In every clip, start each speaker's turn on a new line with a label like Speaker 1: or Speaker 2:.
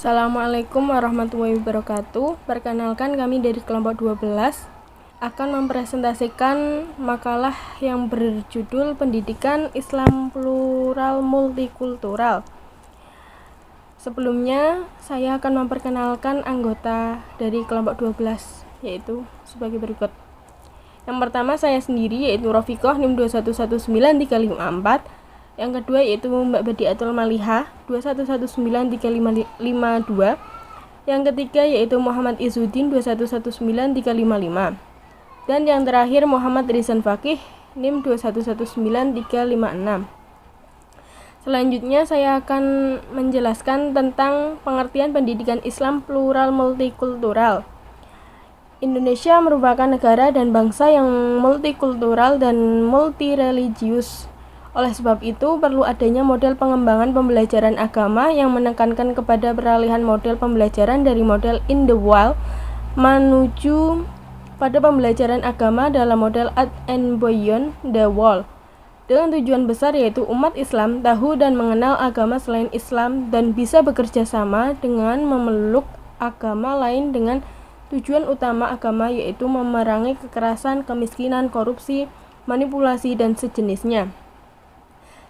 Speaker 1: Assalamualaikum warahmatullahi wabarakatuh. Perkenalkan, kami dari kelompok 12 akan mempresentasikan makalah yang berjudul Pendidikan Islam Plural Multikultural. Sebelumnya, saya akan memperkenalkan anggota dari kelompok 12, yaitu sebagai berikut. Yang pertama saya sendiri, yaitu Rofiqoh NIM 2119354. Yang kedua yaitu Mbak Badiatul Malihah 2119352. Yang ketiga yaitu Muhammad Izzuddin 2119355. Dan yang terakhir Muhammad Rizan Fakih NIM 2119356. Selanjutnya saya akan menjelaskan tentang pengertian pendidikan Islam plural multikultural. Indonesia merupakan negara dan bangsa yang multikultural dan multireligius. Oleh sebab itu, perlu adanya model pengembangan pembelajaran agama yang menekankan kepada peralihan model pembelajaran dari model in the wild menuju pada pembelajaran agama dalam model at and beyond the wall, dengan tujuan besar yaitu umat Islam tahu dan mengenal agama selain Islam dan bisa bekerja sama dengan memeluk agama lain dengan tujuan utama agama yaitu memerangi kekerasan, kemiskinan, korupsi, manipulasi, dan sejenisnya.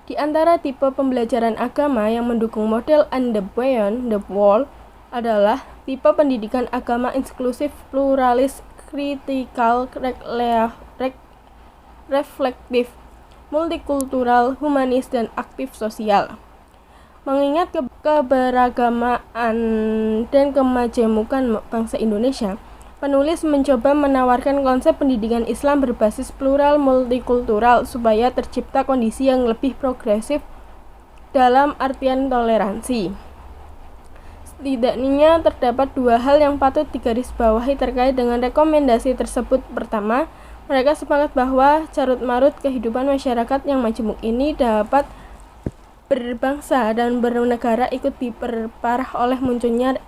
Speaker 1: Di antara tipe pembelajaran agama yang mendukung model and the beyond the wall adalah tipe pendidikan agama inklusif, pluralis, kritikal, reflektif, multikultural, humanis, dan aktif sosial. Mengingat keberagamaan dan kemajemukan bangsa Indonesia, penulis mencoba menawarkan konsep pendidikan Islam berbasis plural multikultural supaya tercipta kondisi yang lebih progresif dalam artian toleransi. Setidaknya terdapat dua hal yang patut digarisbawahi terkait dengan rekomendasi tersebut. Pertama, mereka sepakat bahwa carut-marut kehidupan masyarakat yang majemuk ini dapat berbangsa dan bernegara ikut diperparah oleh munculnya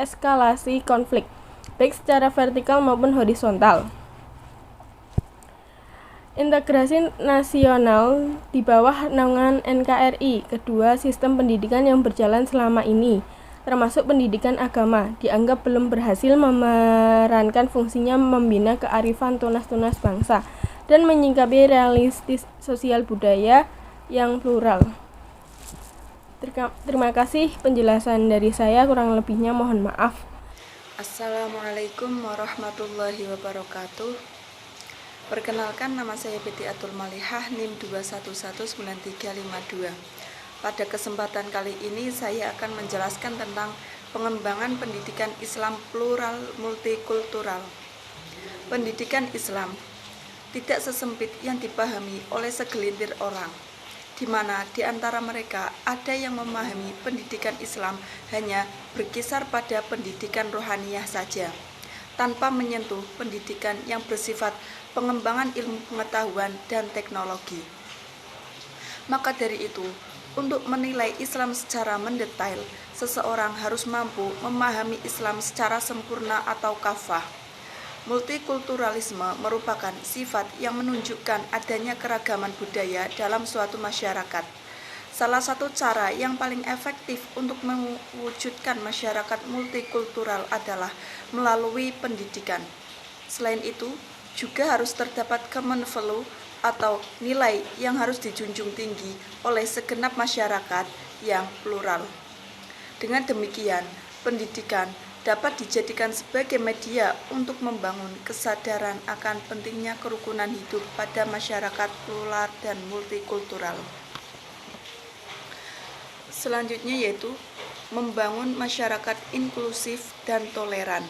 Speaker 1: eskalasi konflik, baik secara vertikal maupun horizontal. Integrasi nasional di bawah naungan NKRI. Kedua, sistem pendidikan yang berjalan selama ini, termasuk pendidikan agama, dianggap belum berhasil memerankan fungsinya membina kearifan tunas-tunas bangsa dan menyingkapi realistis sosial budaya yang plural. Terima kasih penjelasan dari saya, kurang lebihnya mohon maaf.
Speaker 2: Assalamualaikum warahmatullahi wabarakatuh. Perkenalkan, nama saya Badiatul Malihah NIM 2119352. Pada kesempatan kali ini saya akan menjelaskan tentang pengembangan pendidikan Islam plural multikultural. Pendidikan Islam tidak sesempit yang dipahami oleh segelintir orang, di mana di antara mereka ada yang memahami pendidikan Islam hanya berkisar pada pendidikan rohaniyah saja, tanpa menyentuh pendidikan yang bersifat pengembangan ilmu pengetahuan dan teknologi. Maka dari itu, untuk menilai Islam secara mendetail, seseorang harus mampu memahami Islam secara sempurna atau kafah. Multikulturalisme merupakan sifat yang menunjukkan adanya keragaman budaya dalam suatu masyarakat. Salah satu cara yang paling efektif untuk mewujudkan masyarakat multikultural adalah melalui pendidikan. Selain itu, juga harus terdapat common value atau nilai yang harus dijunjung tinggi oleh segenap masyarakat yang plural. Dengan demikian, pendidikan dapat dijadikan sebagai media untuk membangun kesadaran akan pentingnya kerukunan hidup pada masyarakat plural dan multikultural. Selanjutnya yaitu membangun masyarakat inklusif dan toleran.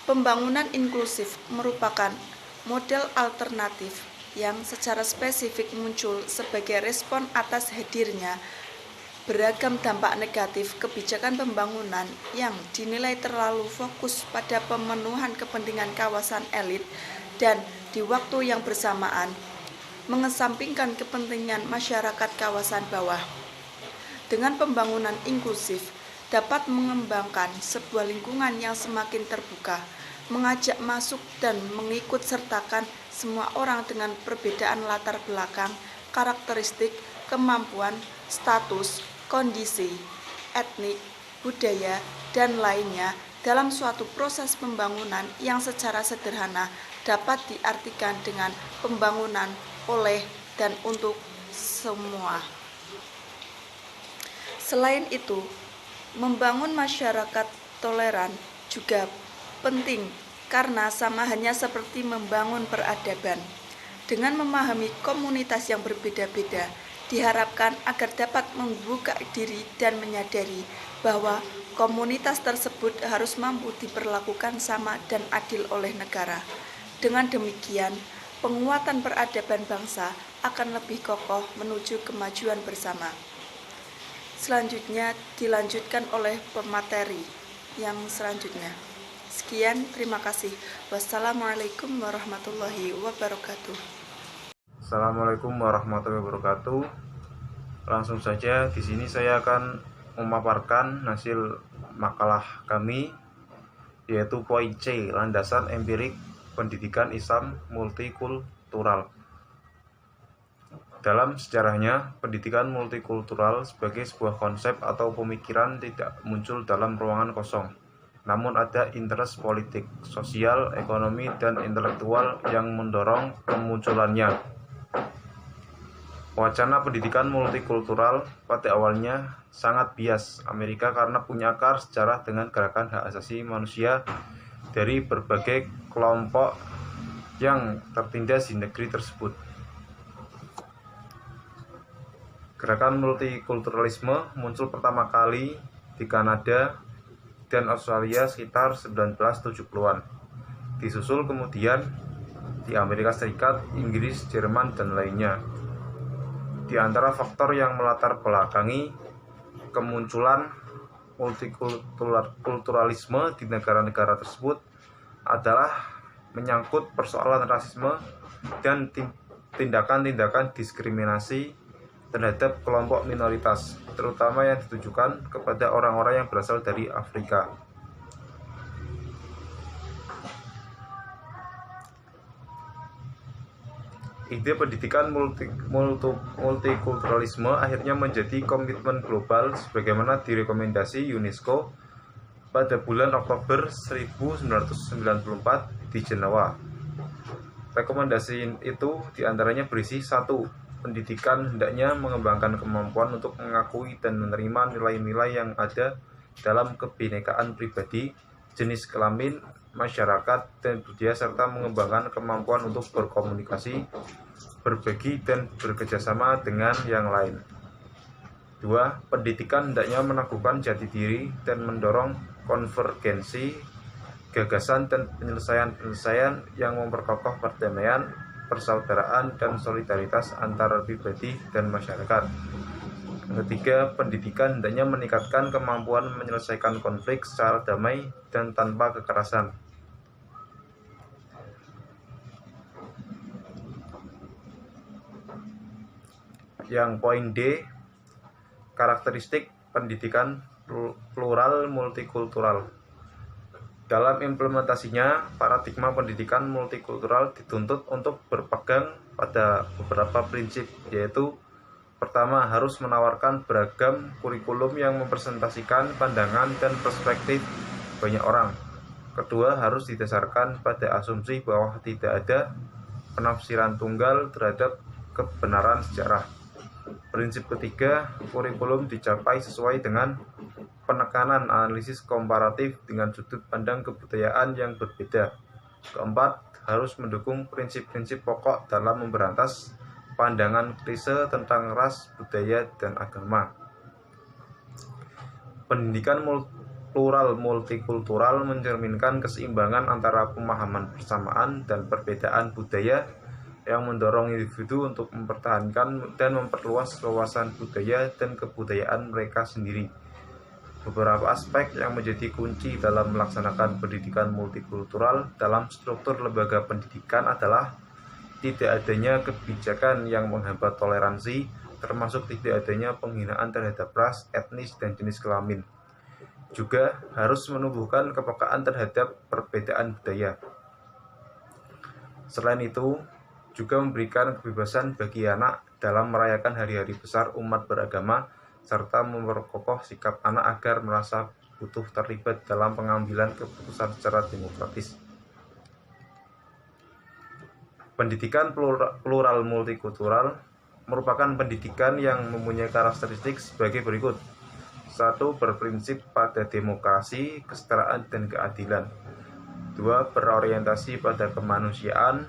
Speaker 2: Pembangunan inklusif merupakan model alternatif yang secara spesifik muncul sebagai respon atas hadirnya beragam dampak negatif kebijakan pembangunan yang dinilai terlalu fokus pada pemenuhan kepentingan kawasan elit dan di waktu yang bersamaan mengesampingkan kepentingan masyarakat kawasan bawah. Dengan pembangunan inklusif dapat mengembangkan sebuah lingkungan yang semakin terbuka, mengajak masuk dan mengikut sertakan semua orang dengan perbedaan latar belakang, karakteristik, kemampuan, status, kondisi, etnik, budaya, dan lainnya dalam suatu proses pembangunan yang secara sederhana dapat diartikan dengan pembangunan oleh dan untuk semua. Selain itu, membangun masyarakat toleran juga penting karena sama hanya seperti membangun peradaban. Dengan memahami komunitas yang berbeda-beda, diharapkan agar dapat membuka diri dan menyadari bahwa komunitas tersebut harus mampu diperlakukan sama dan adil oleh negara. Dengan demikian, penguatan peradaban bangsa akan lebih kokoh menuju kemajuan bersama. Selanjutnya dilanjutkan oleh pemateri yang selanjutnya. Sekian, terima kasih. Wassalamualaikum warahmatullahi wabarakatuh.
Speaker 3: Assalamualaikum warahmatullahi wabarakatuh. Langsung saja di sini saya akan memaparkan hasil makalah kami, yaitu poin C, landasan empirik pendidikan Islam multikultural. Dalam sejarahnya, pendidikan multikultural sebagai sebuah konsep atau pemikiran tidak muncul dalam ruangan kosong, namun ada interest politik, sosial, ekonomi, dan intelektual yang mendorong kemunculannya. Wacana pendidikan multikultural pada awalnya sangat bias Amerika karena punya akar sejarah dengan gerakan hak asasi manusia dari berbagai kelompok yang tertindas di negeri tersebut. Gerakan multikulturalisme muncul pertama kali di Kanada dan Australia sekitar 1970-an. Disusul kemudian di Amerika Serikat, Inggris, Jerman, dan lainnya. Di antara faktor yang melatar belakangi kemunculan multikulturalisme di negara-negara tersebut adalah menyangkut persoalan rasisme dan tindakan-tindakan diskriminasi terhadap kelompok minoritas, terutama yang ditujukan kepada orang-orang yang berasal dari Afrika. Ide pendidikan multikulturalisme akhirnya menjadi komitmen global sebagaimana direkomendasi UNESCO pada bulan Oktober 1994 di Jenewa. Rekomendasi itu diantaranya berisi 1. Pendidikan hendaknya mengembangkan kemampuan untuk mengakui dan menerima nilai-nilai yang ada dalam kebinekaan pribadi, jenis kelamin, masyarakat, dan budaya, serta mengembangkan kemampuan untuk berkomunikasi, berbagi, dan bekerjasama dengan yang lain. 2. Pendidikan hendaknya meneguhkan jati diri dan mendorong konvergensi gagasan dan penyelesaian-penyelesaian yang memperkokoh perdamaian, persaudaraan, dan solidaritas antara pribadi dan masyarakat. 3. Pendidikan hendaknya meningkatkan kemampuan menyelesaikan konflik secara damai dan tanpa kekerasan. Yang poin D, karakteristik pendidikan plural multikultural. Dalam implementasinya, paradigma pendidikan multikultural dituntut untuk berpegang pada beberapa prinsip, yaitu pertama, harus menawarkan beragam kurikulum yang mempresentasikan pandangan dan perspektif banyak orang. Kedua, harus didasarkan pada asumsi bahwa tidak ada penafsiran tunggal terhadap kebenaran sejarah. Prinsip ketiga, kurikulum dicapai sesuai dengan penekanan analisis komparatif dengan sudut pandang kebudayaan yang berbeda. Keempat, harus mendukung prinsip-prinsip pokok dalam memberantas pandangan klise tentang ras, budaya, dan agama. Pendidikan plural multikultural mencerminkan keseimbangan antara pemahaman persamaan dan perbedaan budaya yang mendorong individu untuk mempertahankan dan memperluas wawasan budaya dan kebudayaan mereka sendiri. Beberapa aspek yang menjadi kunci dalam melaksanakan pendidikan multikultural dalam struktur lembaga pendidikan adalah tidak adanya kebijakan yang menghambat toleransi, termasuk tidak adanya penghinaan terhadap ras, etnis, dan jenis kelamin. Juga harus menumbuhkan kepekaan terhadap perbedaan budaya. Selain itu, juga memberikan kebebasan bagi anak dalam merayakan hari-hari besar umat beragama serta memperkokoh sikap anak agar merasa butuh terlibat dalam pengambilan keputusan secara demokratis. Pendidikan plural multikultural merupakan pendidikan yang mempunyai karakteristik sebagai berikut. 1. Berprinsip pada demokrasi, kesetaraan, dan keadilan. 2. Berorientasi pada kemanusiaan,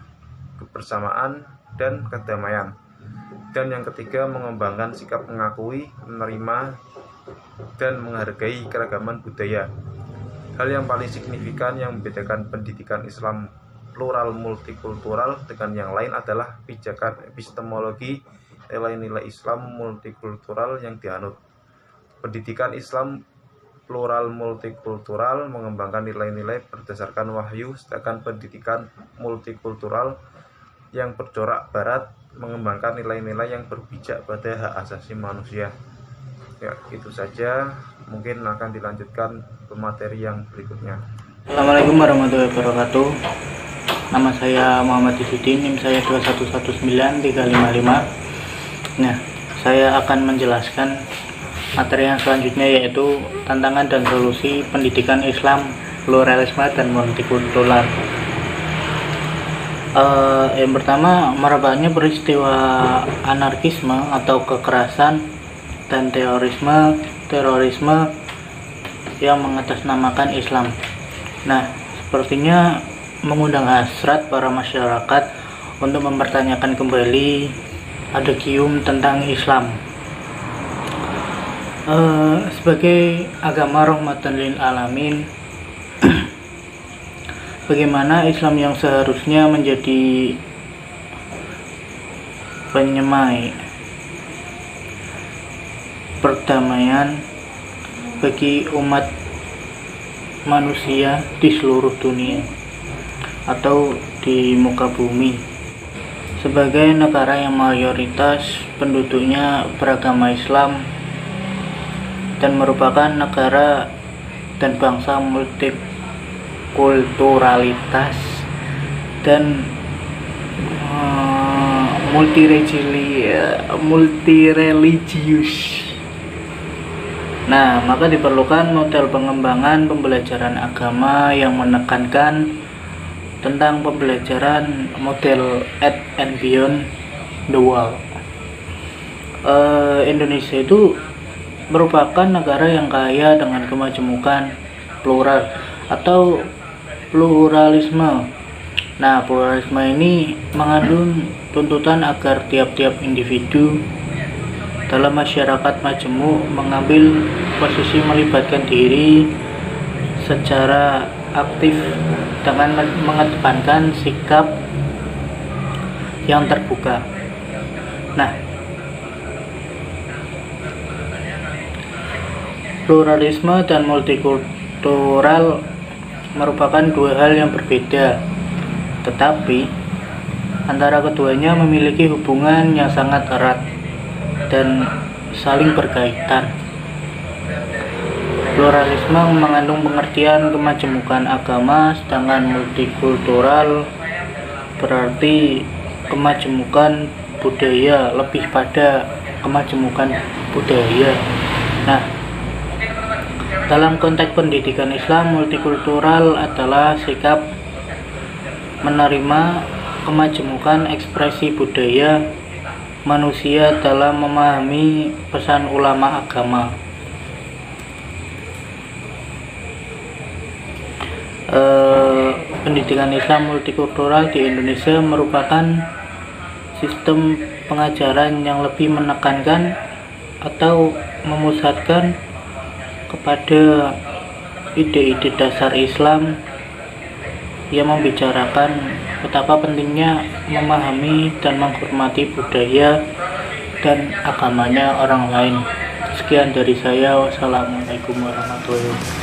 Speaker 3: kebersamaan, dan kedamaian. Dan yang ketiga, mengembangkan sikap mengakui, menerima, dan menghargai keragaman budaya. Hal yang paling signifikan yang membedakan pendidikan Islam plural multikultural dengan yang lain adalah pijakan epistemologi nilai-nilai Islam multikultural yang dianut. Pendidikan Islam plural multikultural mengembangkan nilai-nilai berdasarkan wahyu, sedangkan pendidikan multikultural yang bercorak barat mengembangkan nilai-nilai yang berpijak pada hak asasi manusia. Ya, itu saja. Mungkin akan dilanjutkan ke materi yang berikutnya.
Speaker 4: Assalamualaikum warahmatullahi wabarakatuh. Nama saya Muhammad Izudin, NIM saya 2119355. Nah, saya akan menjelaskan materi yang selanjutnya, yaitu tantangan dan solusi pendidikan Islam pluralisme dan multikultural. Yang pertama, merebaknya peristiwa anarkisme atau kekerasan dan terorisme yang mengatasnamakan Islam. Nah, sepertinya mengundang hasrat para masyarakat untuk mempertanyakan kembali adikium tentang Islam sebagai agama rahmatan lil alamin. Bagaimana Islam yang seharusnya menjadi penyemai perdamaian bagi umat manusia di seluruh dunia atau di muka bumi, sebagai negara yang mayoritas penduduknya beragama Islam dan merupakan negara dan bangsa multikulturalitas dan multireligius. Nah, maka diperlukan model pengembangan pembelajaran agama yang menekankan tentang pembelajaran model at and beyond the world. Indonesia itu merupakan negara yang kaya dengan kemajemukan plural atau pluralisme. Nah, pluralisme ini mengandung tuntutan agar tiap-tiap individu dalam masyarakat majemuk mengambil posisi melibatkan diri secara aktif dengan mengedepankan sikap yang terbuka. Nah, pluralisme dan multikultural merupakan dua hal yang berbeda, tetapi antara keduanya memiliki hubungan yang sangat erat dan saling berkaitan. Pluralisme mengandung pengertian kemajemukan agama, sedangkan multikultural berarti kemajemukan budaya, lebih pada kemajemukan budaya. Nah, dalam konteks pendidikan Islam, multikultural adalah sikap menerima kemajemukan ekspresi budaya manusia dalam memahami pesan ulama agama. Pendidikan Islam multikultural di Indonesia merupakan sistem pengajaran yang lebih menekankan atau memusatkan kepada ide-ide dasar Islam yang membicarakan betapa pentingnya memahami dan menghormati budaya dan agamanya orang lain. Sekian dari saya. Wassalamualaikum warahmatullahi wabarakatuh.